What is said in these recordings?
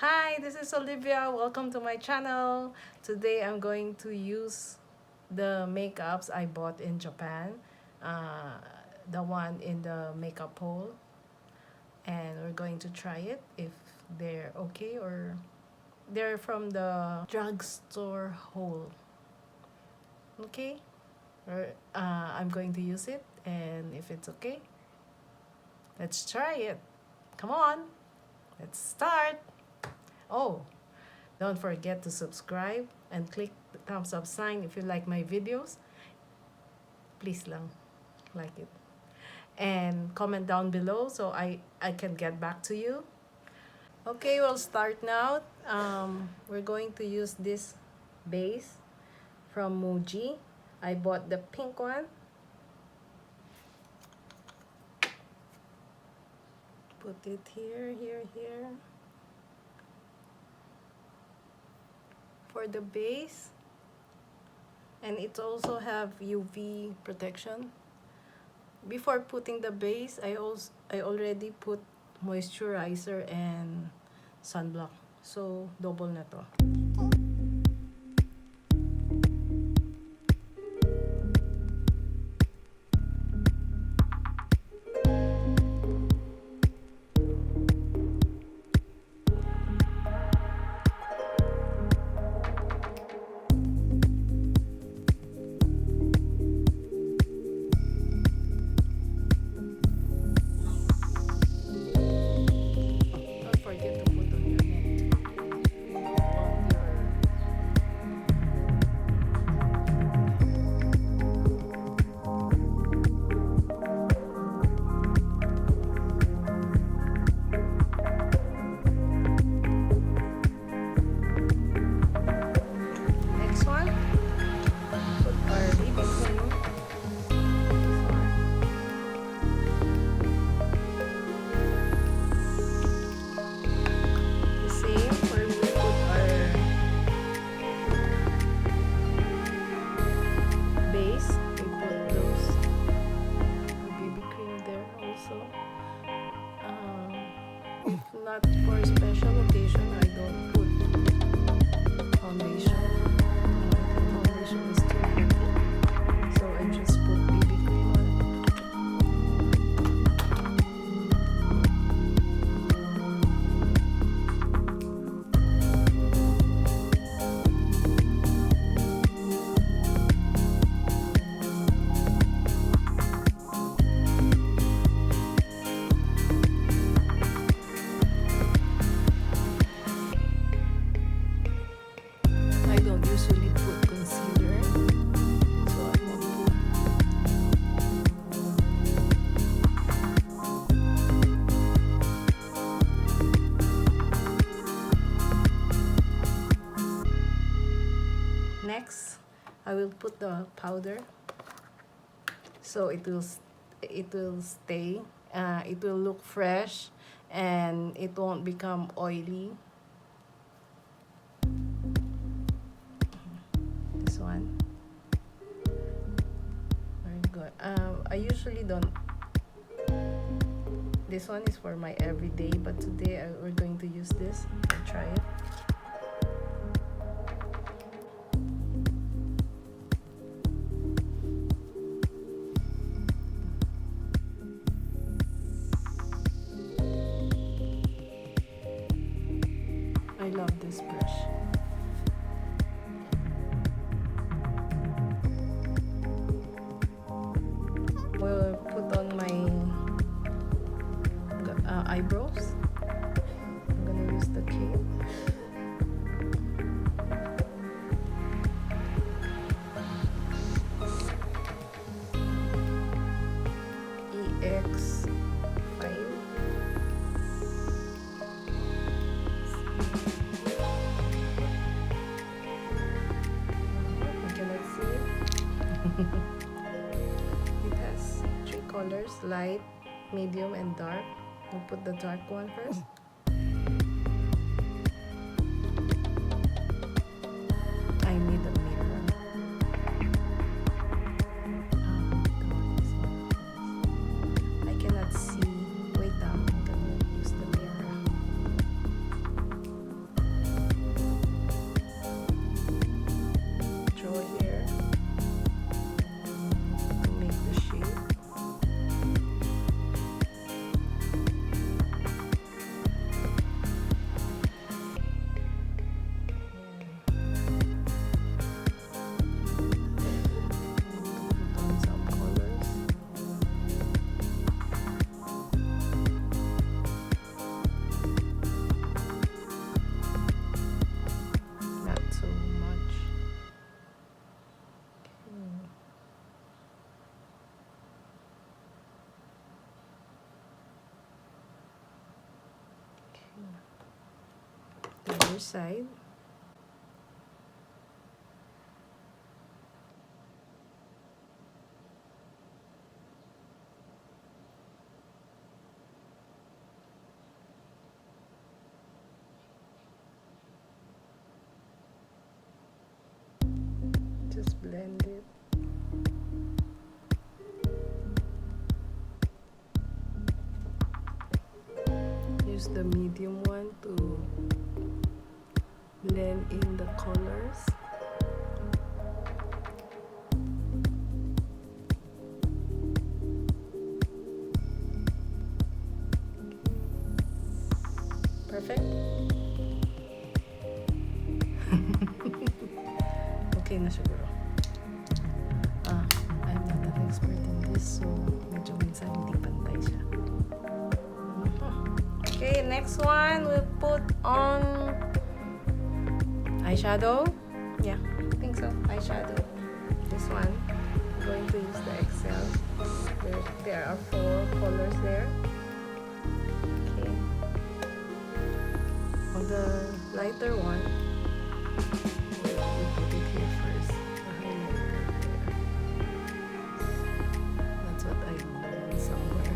Hi, this is Olivia. Welcome to my channel. Today I'm going to use the makeups I bought in Japan, uh, the one in the makeup hole, and we're going to try it if they're okay or they're from the drugstore hole. Okay, I'm going to use it, and if it's okay, let's try it. Come on, let's start. Oh, don't forget to subscribe and click the thumbs up sign if you like my videos. Please lang, like it. And comment down below so I can get back to you. Okay, we'll start now. We're going to use this base from Muji. I bought the pink one. Put it here, here, here. For the base. And it also have UV protection. Before putting the base, I already put moisturizer and sunblock. So double na to. Don't forget to put on your neck. Next one, put our BB cream. The same where we put our base. We put those BB cream there also. If not for special occasion, I don't put foundation. I think foundation is too heavy, so I just put BB cream on it. I don't usually put concealer, so I won't put. Next, I will put the powder, so it will stay. It will look fresh, and it won't become oily. This one. Very good. I usually don't. This one is for my everyday, but today we're going to use this and try it. I love this brush. We'll put on my eyebrows. I'm gonna use the key. EX5. You cannot see it. It has 3 colors: light, medium, and dark. We'll put the dark one first. I need a mirror. I cannot see. Wait, I'm gonna use the mirror. side. Just blend it. Use the medium one to blend in the colors. Perfect. Okay na siguro. I'm not an expert in this, so medyo minsan hindi pantay siya. Okay, next one, we'll put on eyeshadow. Yeah, I think so. Eyeshadow. This one, I'm going to use the Excel. There are 4 colors there. Okay. On the lighter one, we put it here first. The highlighter there. That's what I learned somewhere.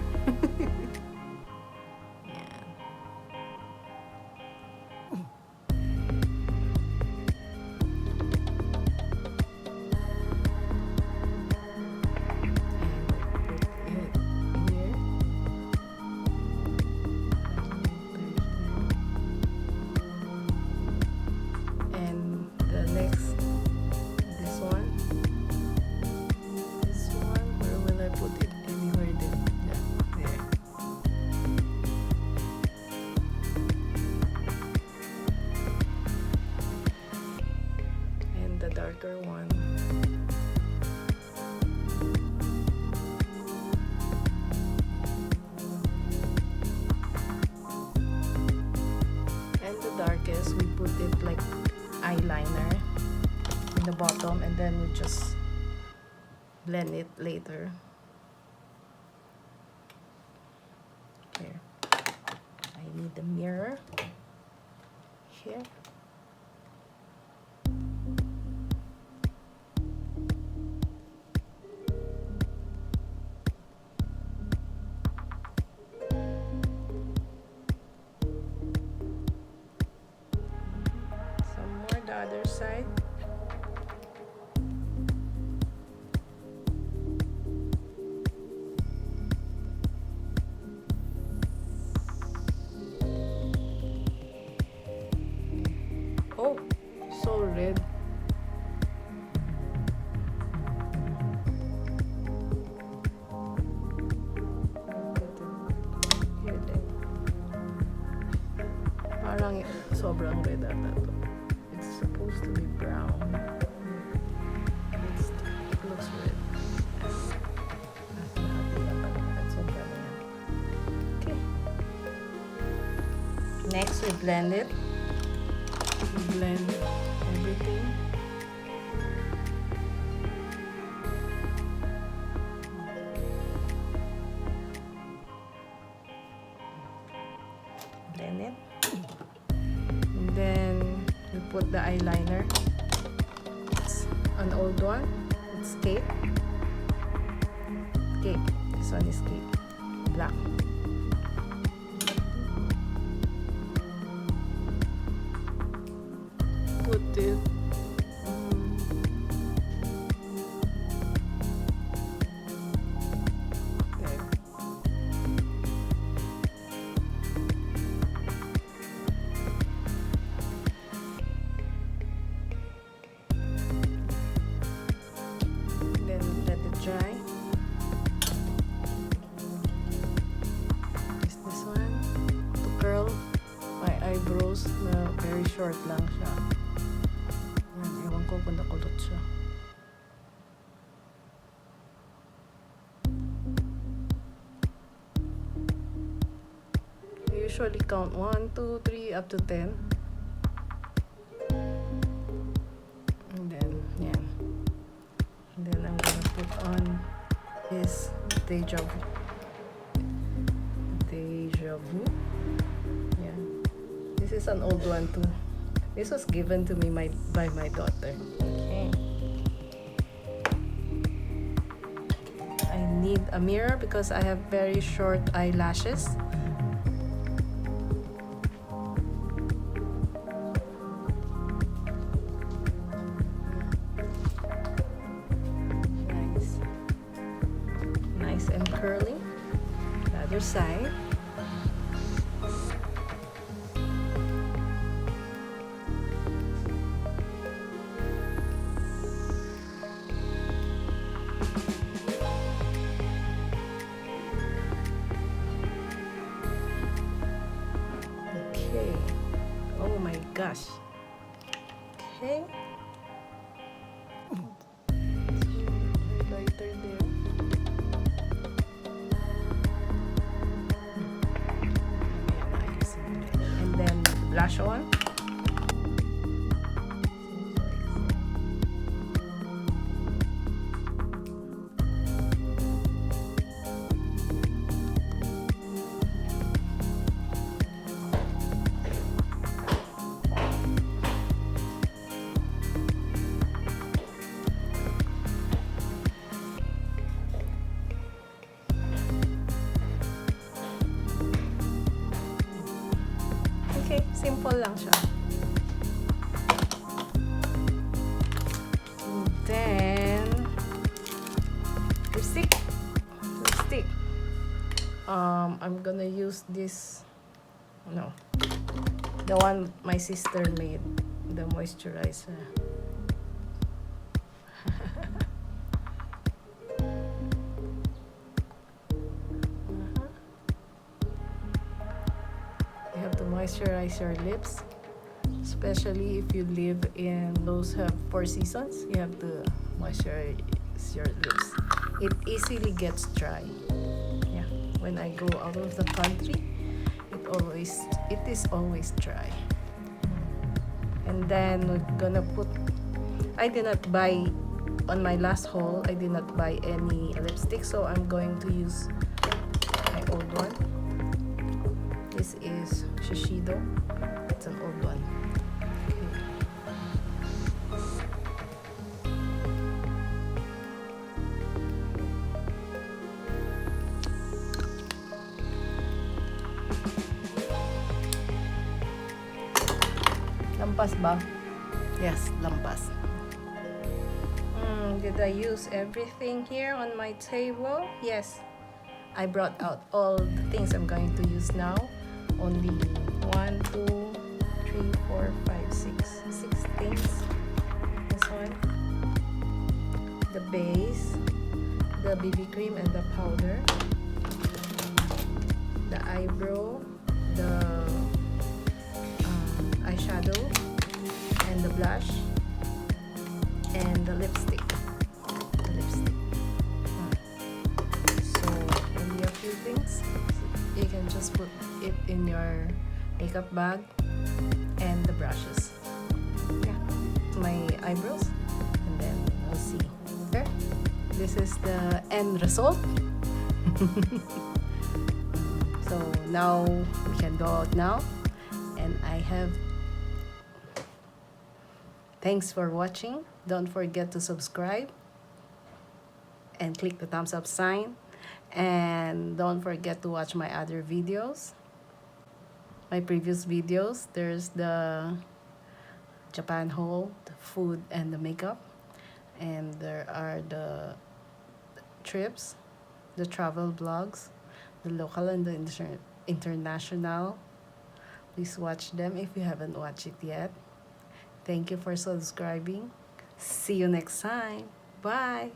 Darker one. And the darkest, we put it like eyeliner in the bottom, and then we just blend it later. Here, I need the mirror here. The other side. Oh, so red. Here din. Parang sobrang red ata to. Supposed to be brown. It looks red. Okay. Next, we blend it. We blend everything. Blend it. And then we put the eyeliner. It's an old one. It's Cake. Cake. This one is Cake. Black. Put it. There. Dry. Is this one to curl my eyebrows na very short lang siya. Yan, ewan ko kung nakulot siya. I usually count 1, 2, 3 up to 10. And then, yan. And then I'm gonna put on this Deja Vu. Yeah. This is an old one too. This was given to me by my daughter. Okay. I need a mirror because I have very short eyelashes. Nice and curly. The other side. Okay. Oh my gosh. Okay. Lighter there. And then blush on. Okay, simple lang siya. And then lipstick. I'm gonna use this, no, the one my sister made, the moisturizer. You have to moisturize your lips, especially if you live in those have 4 seasons. You have to moisturize your lips. It easily gets dry. Yeah, when I go out of the country, it is always dry. And then we're gonna put, I did not buy on my last haul, I did not buy any lipstick, so I'm going to use my old one. This is Shiseido. It's an old one. Lampas ba? Yes, lampas. Did I use everything here on my table? Yes. I brought out all the things I'm going to use now. Only 1, 2, 3, 4, 5, 6 things. This one. The base, the BB cream and the powder, the eyebrow, the eyeshadow, and the blush, and the lipstick. So only a few things. You can just put it in your makeup bag, and the brushes. Yeah, my eyebrows, and then we'll see. There. This is the end result. So now we can go out now, and I have. Thanks for watching. Don't forget to subscribe and click the thumbs up sign, and don't forget to watch my other videos, my previous videos. There's the Japan haul, the food and the makeup, and there are the trips, the travel vlogs, the local and the international. Please watch them if you haven't watched it yet. Thank you for subscribing. See you next time. Bye.